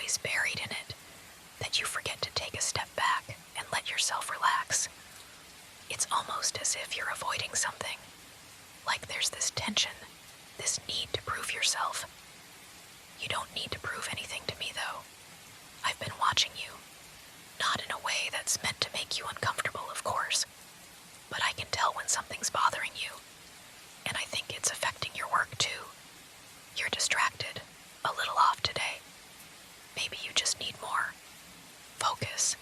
always buried in it that you forget to take a step back and let yourself relax. It's almost as if you're avoiding something. Like there's this tension, this need to prove yourself. You don't need to prove anything to me, though. I've been watching you. Not in a way that's meant to make you uncomfortable, of course. But I can tell when something's bothering you. And I think it's affecting your work, too. You're distracted, a little off today. Maybe you just need more focus.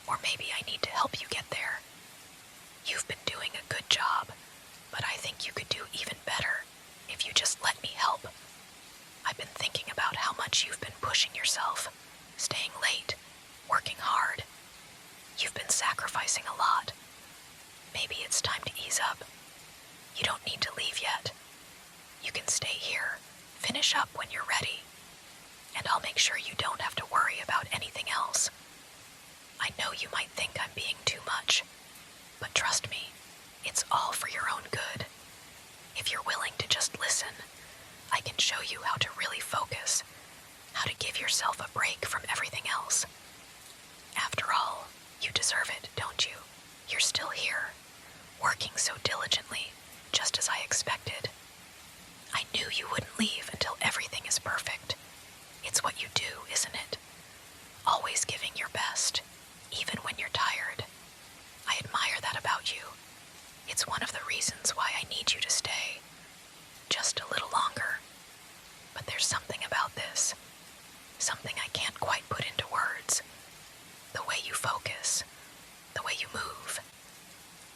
Or maybe I need to help you get there. You've been doing a good job, but I think you could do even better if you just let me help. I've been thinking about how much you've been pushing yourself, staying late, working hard. You've been sacrificing a lot. Maybe it's time to ease up. You don't need to leave yet. You can stay here, finish up when you're ready, and I'll make sure you don't have to worry about anything else. I know you might think I'm being too much, but trust me, it's all for your own good. If you're willing to just listen, I can show you how to really focus, how to give yourself a break from everything else. After all, you deserve it, don't you? You're still here, working so diligently, just as I expected. I knew you wouldn't leave until everything is perfect. It's what you do, isn't it? Always giving your best, even when you're tired. I admire that about you. It's one of the reasons why I need you to stay. Just a little longer. But there's something about this. Something I can't quite put into words. The way you focus. The way you move.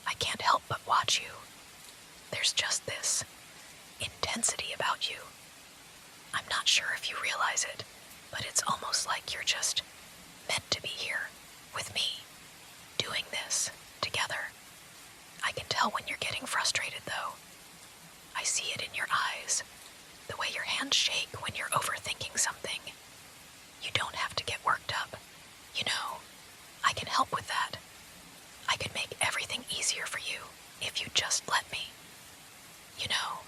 I can't help but watch you. There's just this intensity about you. I'm not sure if you realize it, but it's almost like you're just meant to be here with me, doing this together. I can tell when you're getting frustrated, though. I see it in your eyes, the way your hands shake when you're overthinking something. You don't have to get worked up. You know, I can help with that. I can make everything easier for you if you just let me. You know,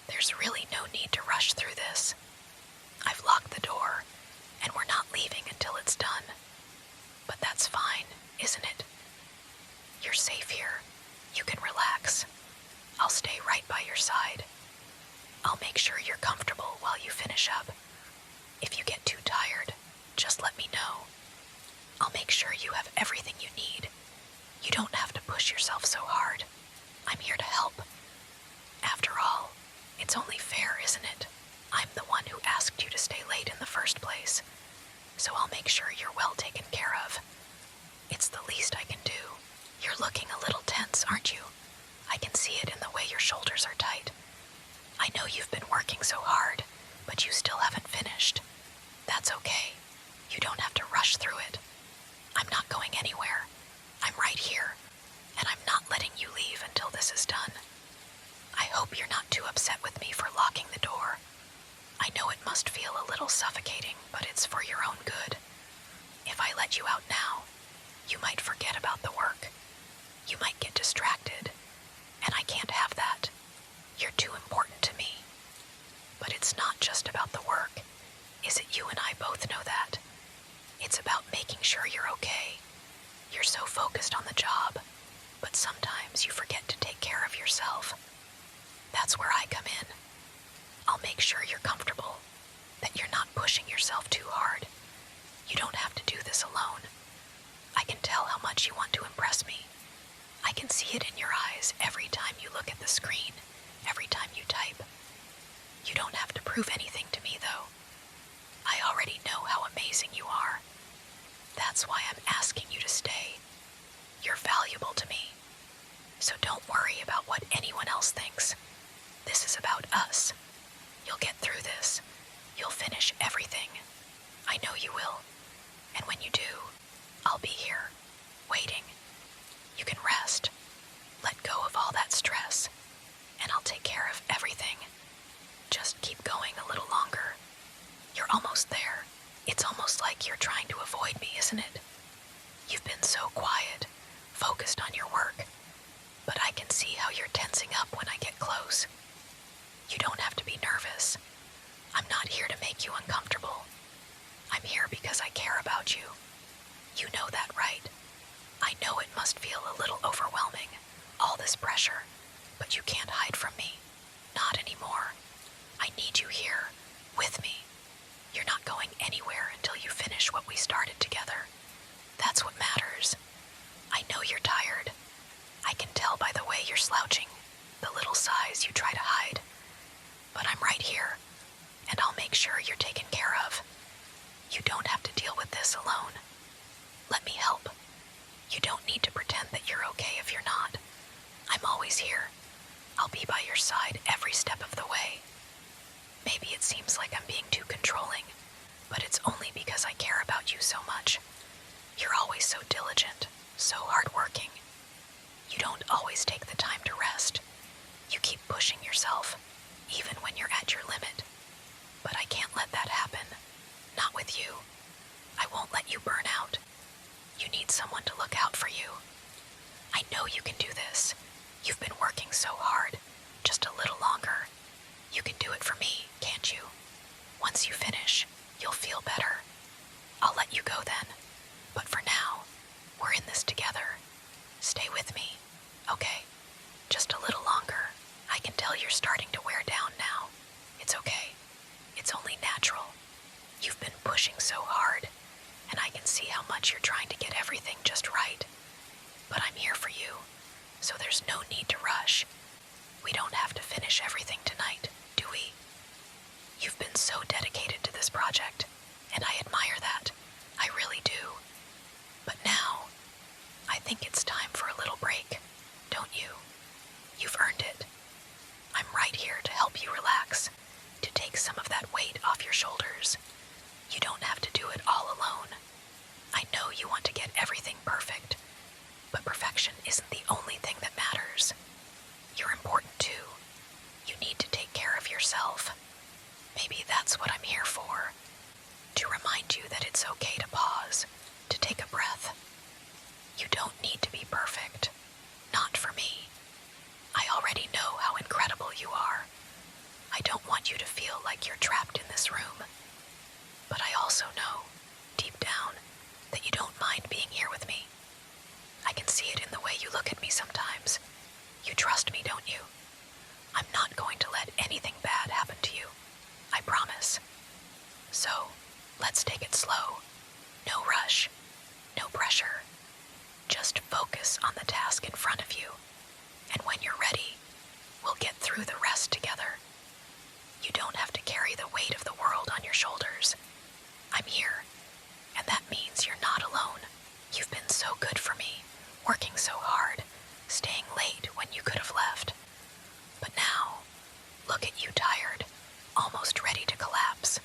there's really no need to rush through this. I've locked the door, and we're not leaving until it's done. But that's fine, isn't it? You're safe here. You can relax. I'll stay right by your side. I'll make sure you're comfortable while you finish up. If you get too tired, just let me know. I'll make sure you have everything you need. You don't have to push yourself so hard. I'm here to help. After all, it's only fair, isn't it? I'm the one who asked you to stay late in the first place, so I'll make sure you're well taken care of. It's the least I can do. You're looking a little tense, aren't you? I can see it in the way your shoulders are tight. I know you've been working so hard, but you still haven't finished. That's okay. You don't have to rush through it. I'm not going anywhere. I'm right here, and I'm not letting you leave until this is done. I hope you're not too upset with me for locking the door. I know it must feel a little suffocating, but it's for your own good. If I let you out now, you might forget about the work. You might get distracted, and I can't have that. You're too important to me. But it's not just about the work, is it? You and I both know that. It's about making sure you're okay. You're so focused on the job, but sometimes you forget to take care of yourself. That's where I come in. I'll make sure you're comfortable, that you're not pushing yourself too hard. You don't have to do this alone. I can tell how much you want to impress me. I can see it in your eyes every time you look at the screen, every time you type. You don't have to prove anything to me, though. I already know how amazing you are. That's why I'm asking you to stay. You're valuable to me. So don't worry about what anyone else thinks. This is about us. You'll get through this. You'll finish everything. I know you will. And when you do, I'll be here, waiting. You can rest. Let go of all that stress, and I'll take care of everything. Just keep going a little longer. You're almost there. It's almost like you're trying to avoid me, isn't it? You've been so quiet, focused on your work, but I can see how you're tensing up when I get close. You don't have to be nervous. I'm not here to make you uncomfortable. here because I care about you. You know that, right? I know it must feel a little overwhelming, all this pressure, but you can't hide from me. Not anymore. I need you here, with me. You're not going anywhere until you finish what we started together. That's what matters. I know you're tired. I can tell by the way you're slouching, the little sighs you try to hide. But I'm right here, and I'll make sure you're taken care of. You don't have to deal with this alone. Let me help. You don't need to pretend that you're okay if you're not. I'm always here. I'll be by your side every step of the way. Maybe it seems like I'm being too controlling, but it's only because I care about you so much. You're always so diligent, so hardworking. You don't always take the time to rest. You keep pushing yourself, even when you're at your limit. But I can't let that happen. Not with you. I won't let you burn out. You need someone to look out for you. I know you can do this. You've been working so hard. Just a little longer. You can do it for me, can't you? Once you finish, you'll feel better. I'll let you go then. But for now, we're in this together. Stay with me, okay? Just a little longer. I can tell you're starting to wear down now. It's okay. It's only natural. You've been pushing so hard, and I can see how much you're trying to get everything just right. But I'm here for you, so there's no need to rush. We don't have to finish everything tonight, do we? You've been so dedicated to this project, and I admire that. I really do. But now, I think it's time for a little break, don't you? You've earned it. I'm right here to help you relax, to take some of that weight off your shoulders. You don't have to do it all alone. I know you want to get everything perfect, but perfection isn't the only thing that matters. You're important too. You need to take care of yourself. Maybe that's what I'm here for. To remind you that it's okay to pause, to take a breath. You don't need to be perfect. Not for me. I already know how incredible you are. I don't want you to feel like you're trapped in this room. But I also know, deep down, that you don't mind being here with me. I can see it in the way you look at me sometimes. You trust me, don't you? I'm not going to let anything bad happen to you. I promise. So, let's take it slow. No rush. No pressure. Just focus on the task in front of you. And when you're ready, we'll get through the rest together. You don't have to carry the weight of the world on your shoulders. I'm here, and that means you're not alone. You've been so good for me, working so hard, staying late when you could have left. But now, look at you tired, almost ready to collapse.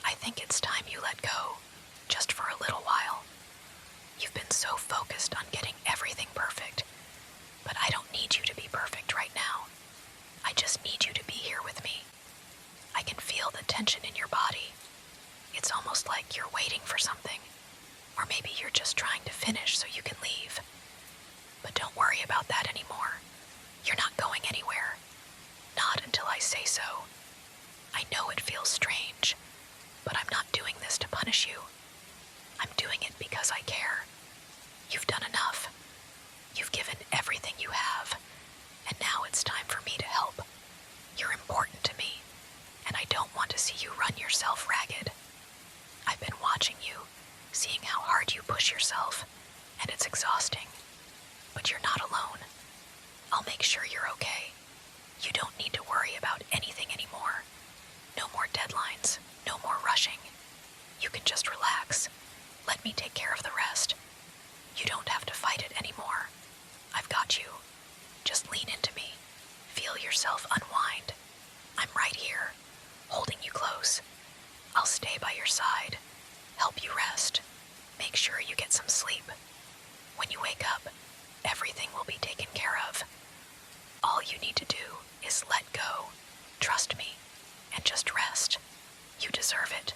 I think it's time you let go, just for a little while. You've been so focused on getting everything perfect, but I don't need you to be perfect right now. I just need you to be here with me. I can feel the tension in your body. It's almost like you're waiting for something, or maybe you're just trying to finish so you can leave. But don't worry about that anymore. You're not going anywhere. Not until I say so. I know it feels strange, but I'm not doing this to punish you. I'm doing it because I care. You've done enough. You've given everything you have, and now it's time for me to help. You're important to me, and I don't want to see you run yourself ragged. I've been watching you, seeing how hard you push yourself, and it's exhausting. But you're not alone. I'll make sure you're okay. You don't need to worry about anything anymore. No more deadlines, no more rushing. You can just relax. Let me take care of the rest. You don't have to fight it anymore. I've got you. Just lean into me. Feel yourself unwind. I'm right here, holding you close. I'll stay by your side, help you rest, make sure you get some sleep. When you wake up, everything will be taken care of. All you need to do is let go, trust me, and just rest. You deserve it.